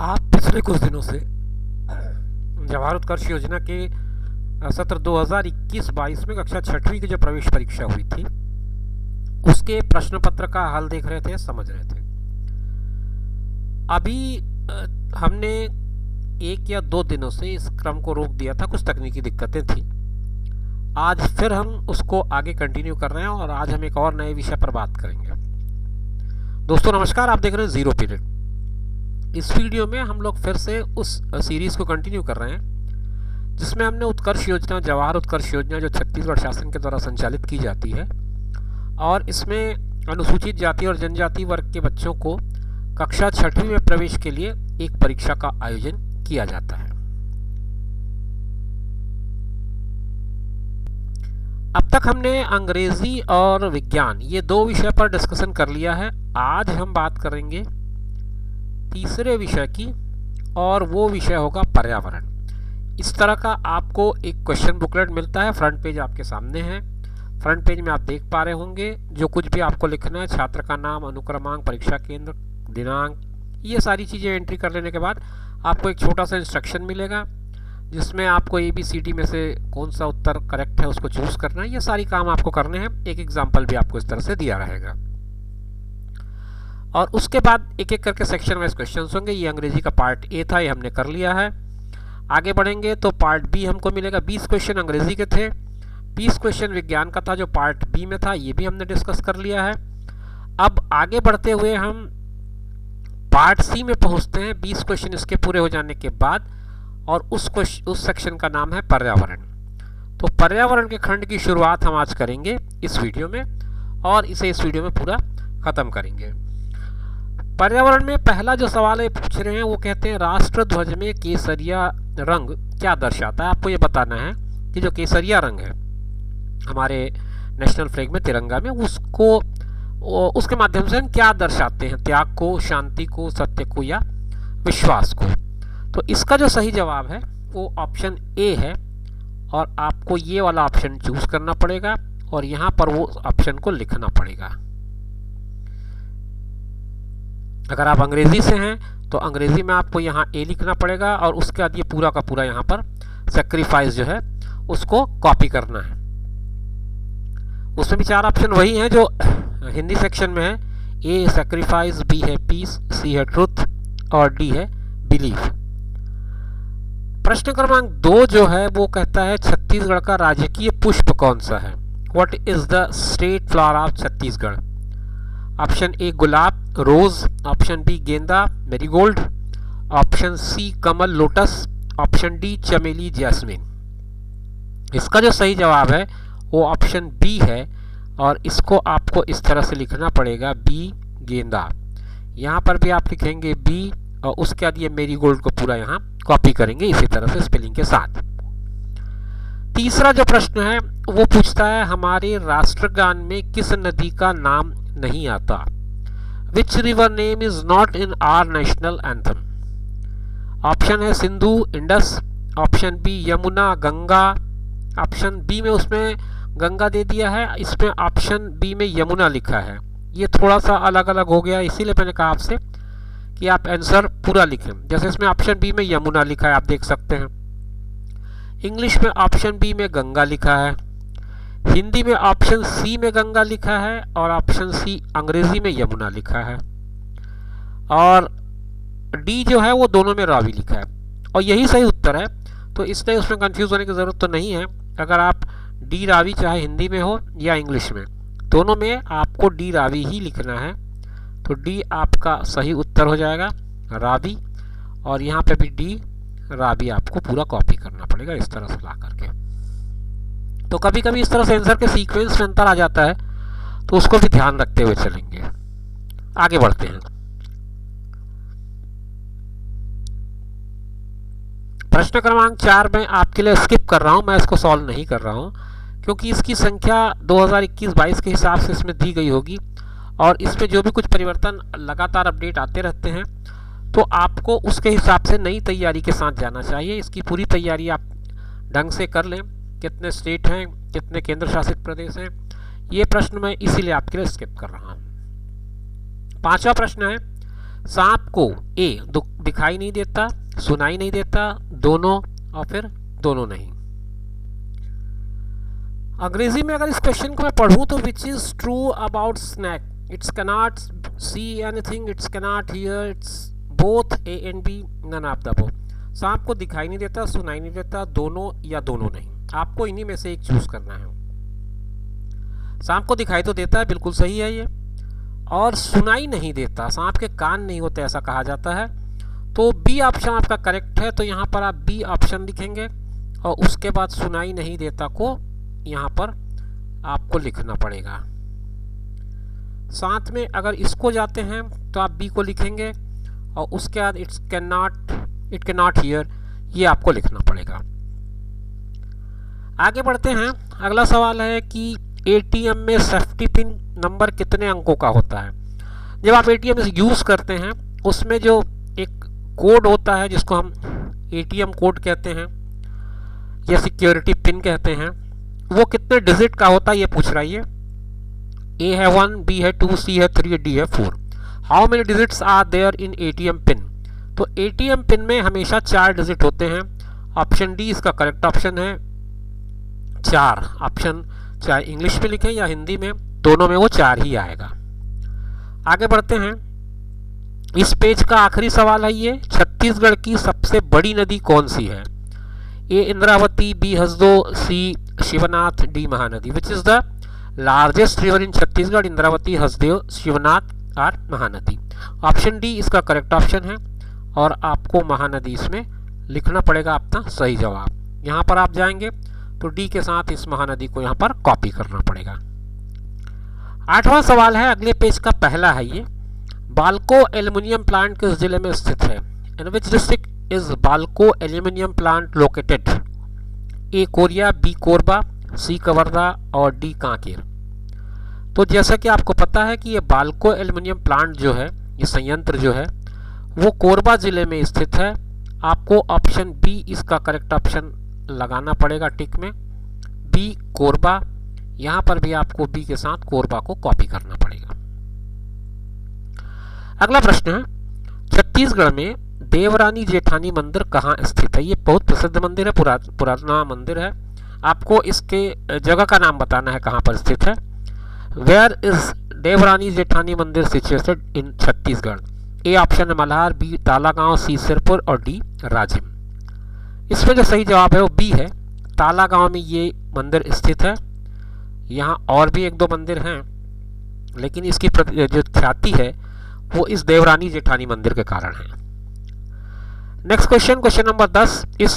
आप पिछले कुछ दिनों से जवाहर उत्कर्ष योजना के सत्र 2021-22 में कक्षा छठवीं की जो प्रवेश परीक्षा हुई थी उसके प्रश्न पत्र का हल देख रहे थे, समझ रहे थे। अभी हमने 1 या 2 दिनों से इस क्रम को रोक दिया था, कुछ तकनीकी दिक्कतें थी। आज फिर हम उसको आगे कंटिन्यू कर रहे हैं और आज हम एक और नए विषय पर बात करेंगे। दोस्तों नमस्कार, आप देख रहे हैं जीरो पीरियड। इस वीडियो में हम लोग फिर से उस सीरीज को कंटिन्यू कर रहे हैं जिसमें हमने उत्कर्ष योजना, जवाहर उत्कर्ष योजना जो छत्तीसगढ़ शासन के द्वारा संचालित की जाती है और इसमें अनुसूचित जाति और जनजाति वर्ग के बच्चों को कक्षा छठवीं में प्रवेश के लिए एक परीक्षा का आयोजन किया जाता है। अब तक हमने अंग्रेजी और विज्ञान ये 2 विषय पर डिस्कशन कर लिया है। आज हम बात करेंगे तीसरे विषय की और वो विषय होगा पर्यावरण। इस तरह का आपको एक क्वेश्चन बुकलेट मिलता है, फ्रंट पेज आपके सामने है। फ्रंट पेज में आप देख पा रहे होंगे जो कुछ भी आपको लिखना है, छात्र का नाम, अनुक्रमांक, परीक्षा केंद्र, दिनांक, ये सारी चीज़ें एंट्री कर लेने के बाद आपको एक छोटा सा इंस्ट्रक्शन मिलेगा जिसमें आपको ABCD में से कौन सा उत्तर करेक्ट है उसको चूज करना है। ये सारी काम आपको करने हैं। एक एग्जाम्पल भी आपको इस तरह से दिया रहेगा और उसके बाद एक एक करके सेक्शन वाइज क्वेश्चन होंगे। ये अंग्रेजी का पार्ट A था, ये हमने कर लिया है। आगे बढ़ेंगे तो पार्ट B हमको मिलेगा। 20 क्वेश्चन अंग्रेजी के थे, 20 क्वेश्चन विज्ञान का था जो पार्ट B में था, ये भी हमने डिस्कस कर लिया है। अब आगे बढ़ते हुए हम पार्ट C में पहुंचते हैं। 20 क्वेश्चन इसके पूरे हो जाने के बाद और उस सेक्शन का नाम है पर्यावरण। तो पर्यावरण के खंड की शुरुआत हम आज करेंगे इस वीडियो में और इसे इस वीडियो में पूरा खत्म करेंगे। पर्यावरण में पहला जो सवाल है पूछ रहे हैं वो कहते हैं राष्ट्र ध्वज में केसरिया रंग क्या दर्शाता है। आपको ये बताना है कि जो केसरिया रंग है हमारे नेशनल फ्लैग में, तिरंगा में, उसके माध्यम से हम क्या दर्शाते हैं, त्याग को, शांति को, सत्य को या विश्वास को। तो इसका जो सही जवाब है वो ऑप्शन A है और आपको ये वाला ऑप्शन चूज करना पड़ेगा और यहाँ पर वो ऑप्शन को लिखना पड़ेगा। अगर आप अंग्रेजी से हैं तो अंग्रेजी में आपको यहाँ A लिखना पड़ेगा और उसके बाद ये पूरा का पूरा यहाँ पर सेक्रीफाइस जो है उसको कॉपी करना है। उसमें भी 4 ऑप्शन वही हैं जो हिंदी सेक्शन में है। A सेक्रीफाइस, B है पीस, C है ट्रुथ और D है बिलीव। प्रश्न क्रमांक 2 जो है वो कहता है छत्तीसगढ़ का राजकीय पुष्प कौन सा है। What is the state flower of Chhattisgarh. Option A गुलाब, रोज, ऑप्शन B गेंदा, मेरीगोल्ड, ऑप्शन C कमल, लोटस, ऑप्शन D चमेली, जैस्मिन। इसका जो सही जवाब है वो ऑप्शन B है और इसको आपको इस तरह से लिखना पड़ेगा B गेंदा। यहाँ पर भी आप लिखेंगे B और उसके बाद ये मेरीगोल्ड को पूरा यहाँ कॉपी करेंगे इसी तरह से स्पेलिंग के साथ। तीसरा जो प्रश्न है वो पूछता है हमारे राष्ट्रगान में किस नदी का नाम नहीं आता। Which river name is not in our national anthem. Option है Sindhu, Indus, option B Yamuna, Ganga. Option B में उसमें गंगा दे दिया है, इसमें ऑप्शन B में यमुना लिखा है। ये थोड़ा सा अलग अलग हो गया, इसीलिए मैंने कहा आपसे कि आप आंसर पूरा लिखें। जैसे इसमें ऑप्शन B में यमुना लिखा है, आप देख सकते हैं। इंग्लिश में ऑप्शन B में गंगा लिखा है, हिंदी में ऑप्शन C में गंगा लिखा है और ऑप्शन C अंग्रेजी में यमुना लिखा है और D जो है वो दोनों में रावी लिखा है और यही सही उत्तर है। तो इसलिए उसमें कंफ्यूज होने की ज़रूरत तो नहीं है। अगर आप D रावी चाहे हिंदी में हो या इंग्लिश में, दोनों में आपको D रावी ही लिखना है। तो D आपका सही उत्तर हो जाएगा, रावी, और यहाँ पे भी D रावी आपको पूरा कॉपी करना पड़ेगा इस तरह से ला करके। तो कभी कभी इस तरह से आंसर के सीक्वेंस में अंतर आ जाता है तो उसको भी ध्यान रखते हुए चलेंगे। आगे बढ़ते हैं। प्रश्न क्रमांक 4 में आपके लिए स्किप कर रहा हूं, मैं इसको सॉल्व नहीं कर रहा हूं क्योंकि इसकी संख्या 2021-22 के हिसाब से इसमें दी गई होगी और इसमें जो भी कुछ परिवर्तन लगातार अपडेट आते रहते हैं तो आपको उसके हिसाब से नई तैयारी के साथ जाना चाहिए। इसकी पूरी तैयारी आप ढंग से कर लें। कितने स्टेट हैं, कितने केंद्र शासित प्रदेश हैं, ये प्रश्न मैं इसीलिए आपके लिए स्किप कर रहा हूँ। 5वां प्रश्न है सांप को ए दिखाई नहीं देता, सुनाई नहीं देता, दोनों, और फिर दोनों नहीं। अंग्रेजी में अगर इस क्वेश्चन को मैं पढ़ूं तो which is true about snake, it's cannot see anything, it's cannot hear, it's both A and B, none of the both. सांप को दिखाई नहीं देता, सुनाई नहीं देता, दोनों या दोनों नहीं, आपको इन्हीं में से एक चूज करना है। सांप को दिखाई तो देता है, बिल्कुल सही है ये, और सुनाई नहीं देता, सांप के कान नहीं होते ऐसा कहा जाता है, तो बी ऑप्शन आपका करेक्ट है। तो यहाँ पर आप बी ऑप्शन लिखेंगे और उसके बाद सुनाई नहीं देता को यहाँ पर आपको लिखना पड़ेगा। साथ में अगर इसको जाते हैं तो आप बी को लिखेंगे और उसके बाद इट कैन नॉट हियर, ये आपको लिखना पड़ेगा। आगे बढ़ते हैं। अगला सवाल है कि एटीएम में सेफ्टी पिन नंबर कितने अंकों का होता है। जब आप एटीएम यूज़ करते हैं उसमें जो एक कोड होता है जिसको हम एटीएम कोड कहते हैं या सिक्योरिटी पिन कहते हैं, वो कितने डिजिट का होता है ये पूछ रहा है। ए है 1, बी है 2, सी है 3, डी है 4। How many digits are there in ATM pin. तो एटीएम पिन में हमेशा 4 डिजिट होते हैं। ऑप्शन डी इसका करेक्ट ऑप्शन है, 4 ऑप्शन, चाहे इंग्लिश में लिखें या हिंदी में, दोनों में वो 4 ही आएगा। आगे बढ़ते हैं। इस पेज का आखिरी सवाल है ये, छत्तीसगढ़ की सबसे बड़ी नदी कौन सी है। A Indravati, B Hasdo, C Shivnath, D Mahanadi. Which is the largest river in Chhattisgarh. Indravati, Hasdeo, Shivnath और महानदी। ऑप्शन डी इसका करेक्ट ऑप्शन है और आपको महानदी इसमें लिखना पड़ेगा अपना सही जवाब। यहाँ पर आप जाएंगे तो डी के साथ इस महानदी को यहाँ पर कॉपी करना पड़ेगा। 8वां सवाल है, अगले पेज का पहला है ये, बाल्को एल्युमिनियम प्लांट किस जिले में स्थित है। In which district is Balco aluminium plant located. A Koriya, B Korba, C Kawardha और डी कांकेर। तो जैसा कि आपको पता है कि ये बाल्को एल्युमिनियम प्लांट जो है, ये संयंत्र जो है वो कोरबा जिले में स्थित है। आपको ऑप्शन बी इसका करेक्ट ऑप्शन लगाना पड़ेगा टिक में, बी कोरबा। यहाँ पर भी आपको बी के साथ कोरबा को कॉपी करना पड़ेगा। अगला प्रश्न है, छत्तीसगढ़ में देवरानी जेठानी मंदिर कहाँ स्थित है। ये बहुत प्रसिद्ध मंदिर है, पुराना मंदिर है। आपको इसके जगह का नाम बताना है कहाँ पर स्थित है। वेयर इज देवरानी जेठानी मंदिर situated in Chhattisgarh. A option है मल्हार, बी तालागांव, सी सिरपुर और डी राजिम। इसमें जो सही जवाब है वो बी है, तालागांव में ये मंदिर स्थित है। यहाँ और भी 1-2 मंदिर हैं लेकिन इसकी जो ख्याति है वो इस देवरानी जेठानी मंदिर के कारण है। Next question, question number 10। इस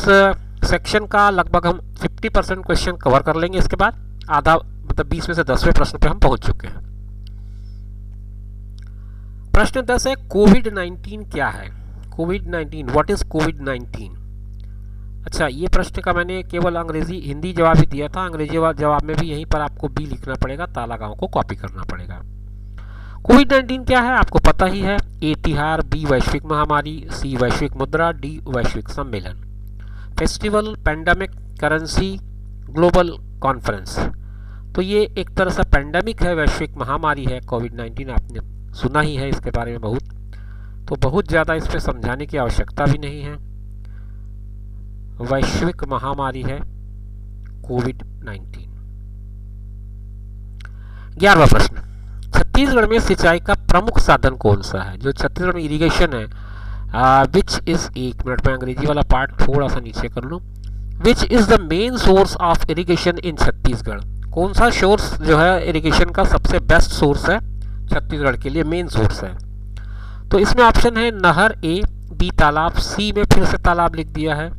सेक्शन का लगभग हम 50% क्वेश्चन कवर कर लेंगे। इसके बाद आधा मतलब 20 में से 10वें प्रश्न पे हम पहुंच चुके हैं। प्रश्न 10 है, कोविड-19 क्या है। कोविड-19, व्हाट इज कोविड-19। अच्छा, ये प्रश्न का मैंने केवल हिंदी जवाब ही दिया था। अंग्रेजी जवाब में भी यहीं पर आपको बी लिखना पड़ेगा, तालागांव को कॉपी करना पड़ेगा। कोविड-19 क्या है आपको पता ही है। ए तिहार, बी वैश्विक महामारी, सी वैश्विक मुद्रा, डी वैश्विक सम्मेलन। Festival, pandemic, currency, global conference. तो ये एक तरह से पैंडेमिक है, वैश्विक महामारी है। कोविड-19 आपने सुना ही है इसके बारे में बहुत, तो बहुत ज़्यादा इस पर समझाने की आवश्यकता भी नहीं है। वैश्विक महामारी है कोविड-19। 11वां प्रश्न, छत्तीसगढ़ में सिंचाई का प्रमुख साधन कौन सा है। जो छत्तीसगढ़ में इरिगेशन है, विच इज, 1 मिनट में अंग्रेजी वाला पार्ट थोड़ा सा नीचे कर लूँ। विच is the main source of irrigation इन छत्तीसगढ़। कौन सा सोर्स जो है इरिगेशन का सबसे बेस्ट सोर्स है छत्तीसगढ़ के लिए, मेन सोर्स है। तो इसमें ऑप्शन है नहर, ए, बी तालाब, सी में फिर से तालाब लिख दिया है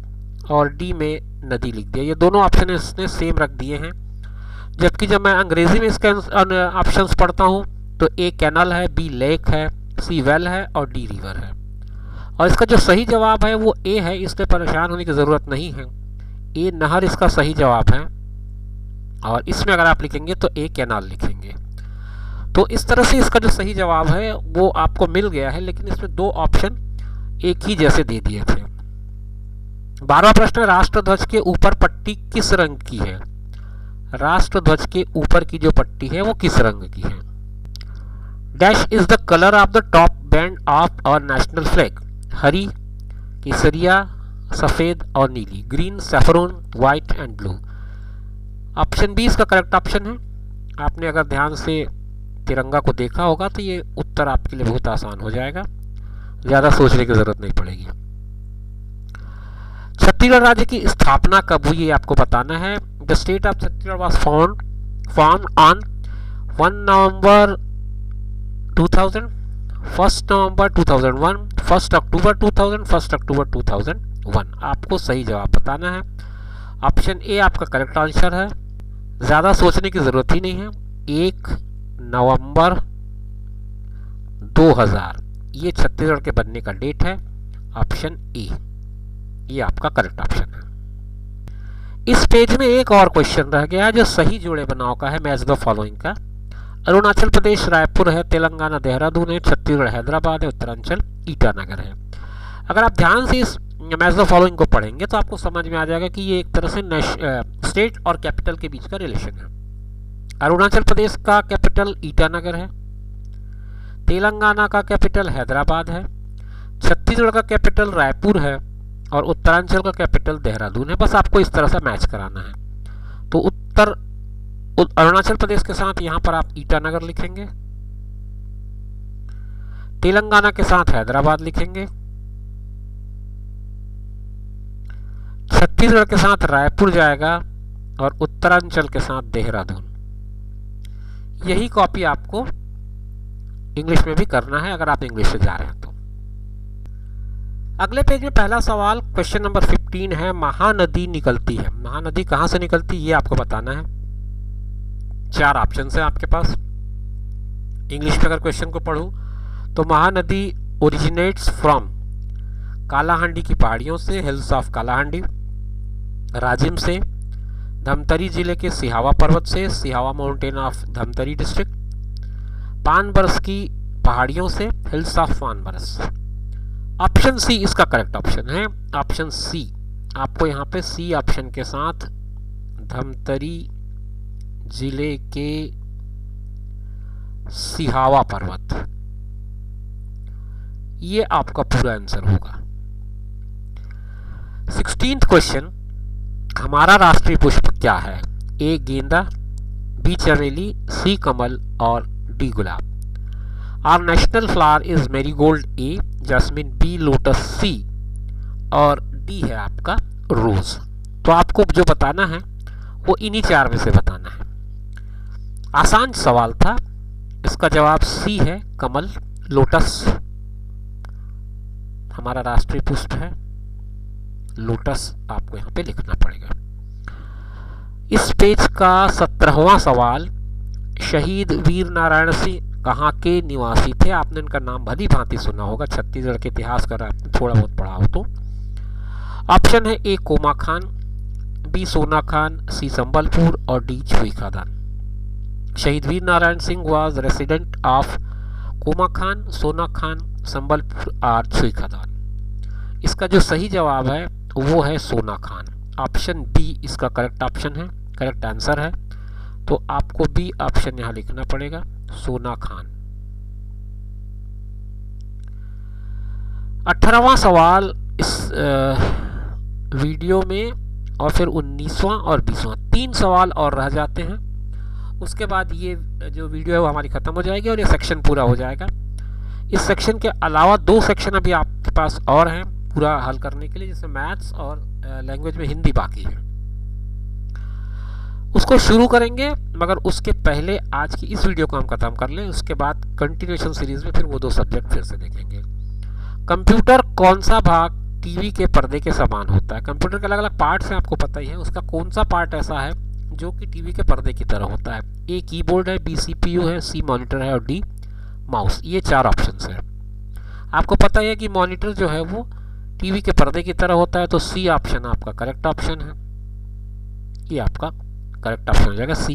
और डी में नदी लिख दिया। ये दोनों ऑप्शन इसने सेम रख दिए हैं। जबकि जब मैं अंग्रेजी में इसके ऑप्शंस पढ़ता हूँ तो ए कैनल है, बी लेक है, सी वेल है और डी रिवर है। और इसका जो सही जवाब है वो ए है, इसलिए परेशान होने की ज़रूरत नहीं है। ए नहर इसका सही जवाब है और इसमें अगर आप लिखेंगे तो ए कैनाल लिखेंगे। तो इस तरह से इसका जो सही जवाब है वो आपको मिल गया है, लेकिन इसमें 2 ऑप्शन एक ही जैसे दे दिए थे। 12वां प्रश्न, राष्ट्रध्वज के ऊपर पट्टी किस रंग की है। राष्ट्रध्वज के ऊपर की जो पट्टी है वो किस रंग की है। Dash is the colour of the top band of our national flag. हरी, केसरिया, सफेद और नीली, green, saffron, white and blue. Option B इसका करेक्ट ऑप्शन है। आपने अगर ध्यान से तिरंगा को देखा होगा तो ये उत्तर आपके लिए बहुत आसान हो जाएगा, ज़्यादा सोचने की ज़रूरत नहीं पड़ेगी। छत्तीसगढ़ राज्य की स्थापना कब हुई ये आपको बताना है। The state of Chhattisgarh was formed on 1 नवंबर 2000, 1 नवंबर 2001, 1 अक्टूबर 2000, 1 अक्टूबर 2001। आपको सही जवाब बताना है। ऑप्शन ए आपका करेक्ट आंसर है, ज़्यादा सोचने की ज़रूरत ही नहीं है। 1 नवंबर 2000 ये छत्तीसगढ़ के बनने का डेट है। ऑप्शन ए ये आपका करेक्ट ऑप्शन है। इस पेज में एक और क्वेश्चन रह गया है जो सही जोड़े बनाव का है। मैच द फॉलोइंग का। अरुणाचल प्रदेश रायपुर है, तेलंगाना देहरादून है, छत्तीसगढ़ हैदराबाद है, उत्तरांचल ईटानगर है। अगर आप ध्यान से इस मैच द फॉलोइंग को पढ़ेंगे तो आपको समझ में आ जाएगा कि ये एक तरह से स्टेट और कैपिटल के बीच का रिलेशन है। अरुणाचल प्रदेश का कैपिटल ईटानगर है, तेलंगाना का कैपिटल हैदराबाद है, छत्तीसगढ़ का कैपिटल रायपुर है और उत्तरांचल का कैपिटल देहरादून है। बस आपको इस तरह से मैच कराना है। तो अरुणाचल प्रदेश के साथ यहां पर आप ईटानगर लिखेंगे, तेलंगाना के साथ हैदराबाद लिखेंगे, छत्तीसगढ़ के साथ रायपुर जाएगा और उत्तरांचल के साथ देहरादून। यही कॉपी आपको इंग्लिश में भी करना है अगर आप इंग्लिश से जा रहे हैं तो। अगले पेज में पहला सवाल क्वेश्चन नंबर 15 है। महानदी निकलती है, महानदी कहां से निकलती है ये आपको बताना है। 4 ऑप्शन है आपके पास। इंग्लिश में अगर क्वेश्चन को पढ़ूं तो महानदी ओरिजिनेट्स फ्रॉम कालाहांडी की पहाड़ियों से, हिल्स ऑफ कालाहांडी, राजिम से, धमतरी जिले के सिहावा पर्वत से, Sihawa mountain of Dhamtari district, Panbaras की पहाड़ियों से, hills of Panbaras. Option C इसका करेक्ट ऑप्शन है। ऑप्शन सी आपको यहाँ पे सी ऑप्शन के साथ धमतरी जिले के सिहावा पर्वत, ये आपका पूरा आंसर होगा। 16th क्वेश्चन, हमारा राष्ट्रीय पुष्प क्या है। ए गेंदा, बी चमेली, सी कमल और डी गुलाब। Our national flower is marigold, A jasmine, B lotus, C और डी है आपका रोज। तो आपको जो बताना है वो इन्हीं 4 में से बताना है। आसान सवाल था। इसका जवाब सी है, कमल, लोटस हमारा राष्ट्रीय पुष्प है। लोटस आपको यहां पे लिखना पड़ेगा। इस पेज का 17वां सवाल, शहीद वीर नारायण सिंह कहाँ के निवासी थे। आपने इनका नाम भली भांति सुना होगा, छत्तीसगढ़ के इतिहास का थोड़ा बहुत पढ़ा हो तो। ऑप्शन है ए कोमा खान, बी सोना खान, सी संबलपुर और D Chhui Khadan. Shaheed Veer Narayan Singh was resident of Koma Khan, Sona Khan, Sambalpur और छुई खादान। इसका जो सही जवाब है वो है सोना खान। ऑप्शन बी इसका करेक्ट ऑप्शन है, करेक्ट आंसर है। तो आपको बी ऑप्शन यहां लिखना पड़ेगा, सोना खान। 18वां सवाल इस वीडियो में और फिर 19वां और 20वां 3 सवाल और रह जाते हैं। उसके बाद ये जो वीडियो है वो हमारी खत्म हो जाएगी और ये सेक्शन पूरा हो जाएगा। इस सेक्शन के अलावा 2 सेक्शन अभी आपके पास और हैं पूरा हल करने के लिए, जैसे मैथ्स और लैंग्वेज में हिंदी बाकी है। उसको शुरू करेंगे, मगर उसके पहले आज की इस वीडियो को हम खत्म कर लें। उसके बाद कंटिन्यूएशन सीरीज में फिर वो 2 सब्जेक्ट फिर से देखेंगे। कंप्यूटर कौन सा भाग टीवी के पर्दे के समान होता है। कंप्यूटर के अलग अलग पार्ट्स हैं, आपको पता ही है। उसका कौन सा पार्ट ऐसा है जो कि टीवी के पर्दे की तरह होता है। ए कीबोर्ड है, बी सीपीयू है, सी मॉनिटर है और डी माउस। ये 4 ऑप्शंस हैं। आपको पता है कि मॉनिटर जो है वो टीवी के पर्दे की तरह होता है, तो सी ऑप्शन आपका करेक्ट ऑप्शन है। ये आपका करेक्ट ऑप्शन हो जाएगा सी।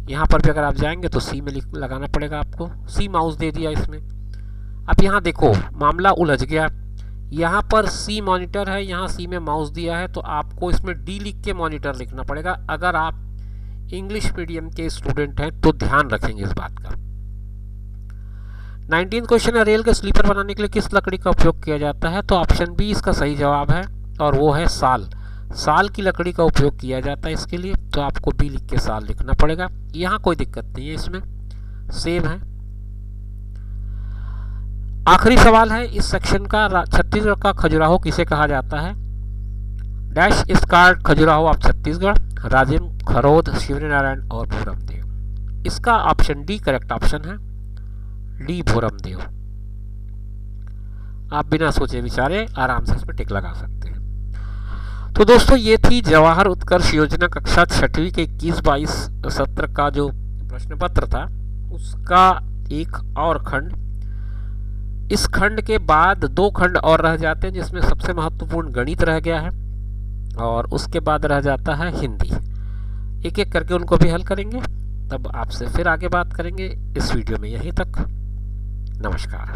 यहाँ पर भी अगर आप जाएंगे तो सी में लगाना पड़ेगा आपको। सी माउस दे दिया इसमें। अब यहाँ देखो मामला उलझ गया। यहाँ पर सी मॉनिटर है, यहाँ सी में माउस दिया है, तो आपको इसमें डी लिख के मॉनिटर लिखना पड़ेगा। अगर आप इंग्लिश मीडियम के स्टूडेंट हैं तो ध्यान रखेंगे इस बात का। 19 क्वेश्चन है, रेल के स्लीपर बनाने के लिए किस लकड़ी का उपयोग किया जाता है? तो ऑप्शन बी इसका सही जवाब है और वो है साल। साल की लकड़ी का उपयोग किया जाता है इसके लिए, तो आपको बी लिख के साल लिखना पड़ेगा। यहाँ कोई दिक्कत नहीं है, इसमें सेम है। आखिरी सवाल है इस सेक्शन का, छत्तीसगढ़ का खजुराहो किसे कहा जाता है? डैश इस कार्ड खजुराहो ऑफ छत्तीसगढ़, राजिम, खरोद, शिवनारायण और भोरमदेव। इसका ऑप्शन डी करेक्ट ऑप्शन है, डी भोरमदेव। आप बिना सोचे विचारे आराम से इसमें टिक लगा सकते हैं। तो दोस्तों ये थी जवाहर उत्कर्ष योजना कक्षा 6वीं के 21-22 सत्र का जो प्रश्न पत्र था, उसका एक और खंड। इस खंड के बाद 2 खंड और रह जाते हैं, जिसमें सबसे महत्वपूर्ण गणित रह गया है और उसके बाद रह जाता है हिंदी। एक एक करके उनको भी हल करेंगे, तब आपसे फिर आगे बात करेंगे। इस वीडियो में यहीं तक। नमस्कार।